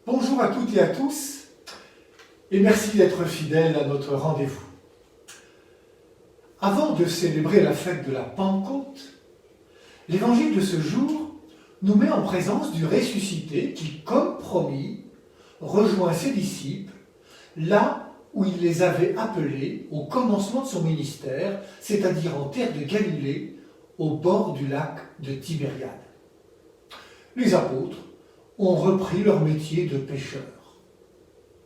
Bonjour à toutes et à tous, et merci d'être fidèles à notre rendez-vous. Avant de célébrer la fête de la Pentecôte, l'évangile de ce jour nous met en présence du ressuscité qui, comme promis, rejoint ses disciples là où il les avait appelés au commencement de son ministère, c'est-à-dire en terre de Galilée, au bord du lac de Tibériade. Les apôtres ont repris leur métier de pêcheurs.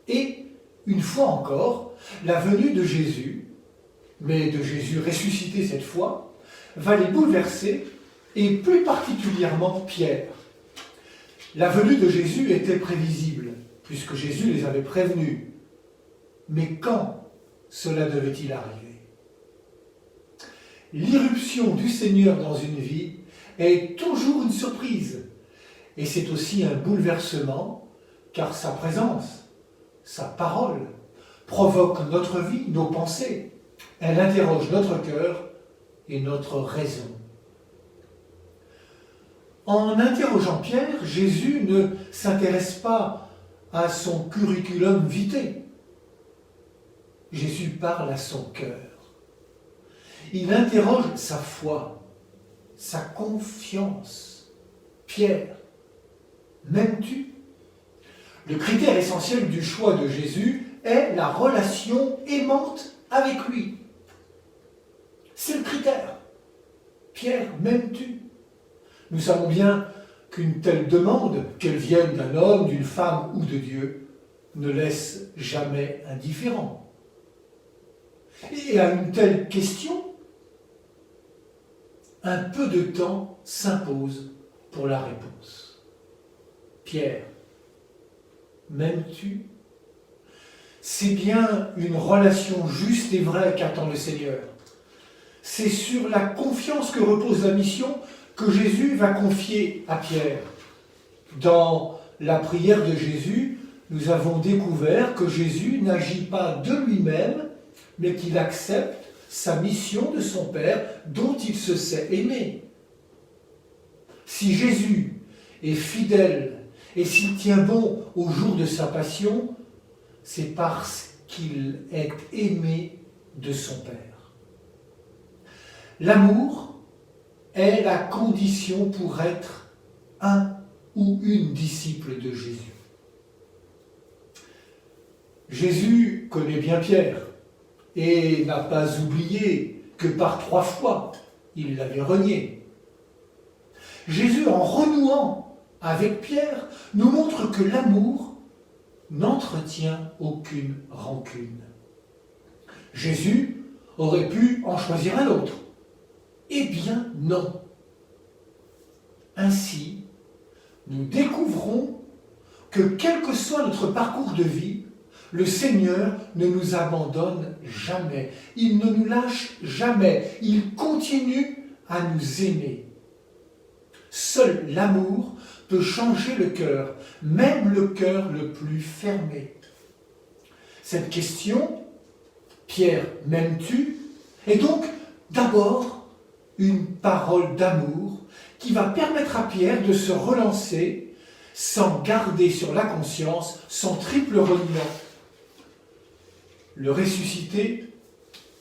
Et, une fois encore, la venue de Jésus, mais de Jésus ressuscité cette fois, va les bouleverser, et plus particulièrement Pierre. La venue de Jésus était prévisible, puisque Jésus les avait prévenus. Mais quand cela devait-il arriver? L'irruption du Seigneur dans une vie est toujours une surprise. Et c'est aussi un bouleversement, car sa présence, sa parole, provoque notre vie, nos pensées. Elle interroge notre cœur et notre raison. En interrogeant Pierre, Jésus ne s'intéresse pas à son curriculum vitae. Jésus parle à son cœur. Il interroge sa foi, sa confiance. Pierre, m'aimes-tu? Le critère essentiel du choix de Jésus est la relation aimante avec lui. C'est le critère. Pierre, m'aimes-tu? Nous savons bien qu'une telle demande, qu'elle vienne d'un homme, d'une femme ou de Dieu, ne laisse jamais indifférent. Et à une telle question, un peu de temps s'impose pour la réponse. Pierre, m'aimes-tu? C'est bien une relation juste et vraie qu'attend le Seigneur. C'est sur la confiance que repose la mission que Jésus va confier à Pierre. Dans la prière de Jésus, nous avons découvert que Jésus n'agit pas de lui-même, mais qu'il accepte sa mission de son Père dont il se sait aimé. Si Jésus est fidèle et s'il tient bon au jour de sa passion, c'est parce qu'il est aimé de son Père. L'amour est la condition pour être un ou une disciple de Jésus. Jésus connaît bien Pierre et n'a pas oublié que par 3 fois, il l'avait renié. Jésus, en renouant avec Pierre, nous montre que l'amour n'entretient aucune rancune. Jésus aurait pu en choisir un autre. Eh bien non. Ainsi, nous découvrons que quel que soit notre parcours de vie, le Seigneur ne nous abandonne jamais. Il ne nous lâche jamais. Il continue à nous aimer. Seul l'amour peut changer le cœur, même le cœur le plus fermé. Cette question, Pierre, m'aimes-tu? Est donc d'abord une parole d'amour qui va permettre à Pierre de se relancer sans garder sur la conscience son triple reniement. Le ressuscité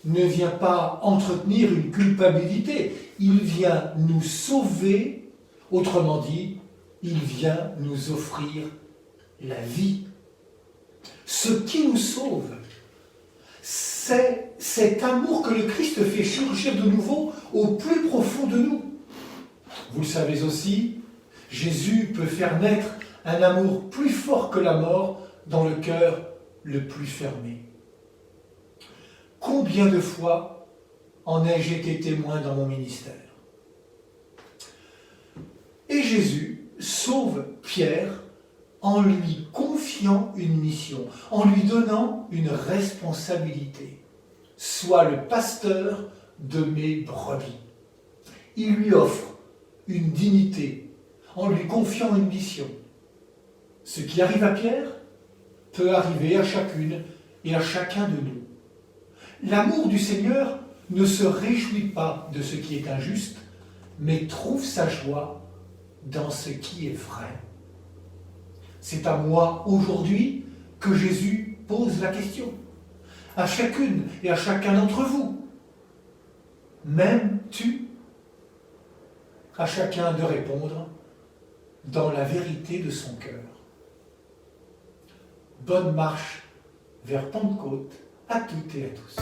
ne vient pas entretenir une culpabilité, il vient nous sauver, autrement dit, il vient nous offrir la vie. Ce qui nous sauve, c'est cet amour que le Christ fait surgir de nouveau au plus profond de nous. Vous le savez aussi, Jésus peut faire naître un amour plus fort que la mort dans le cœur le plus fermé. Combien de fois en ai-je été témoin dans mon ministère? Et Jésus sauve Pierre en lui confiant une mission, en lui donnant une responsabilité. Sois le pasteur de mes brebis. Il lui offre une dignité en lui confiant une mission. Ce qui arrive à Pierre peut arriver à chacune et à chacun de nous. L'amour du Seigneur ne se réjouit pas de ce qui est injuste, mais trouve sa joie dans ce qui est vrai. C'est à moi aujourd'hui que Jésus pose la question. À chacune et à chacun d'entre vous. M'aimes-tu? À chacun de répondre dans la vérité de son cœur. Bonne marche vers Pentecôte à toutes et à tous.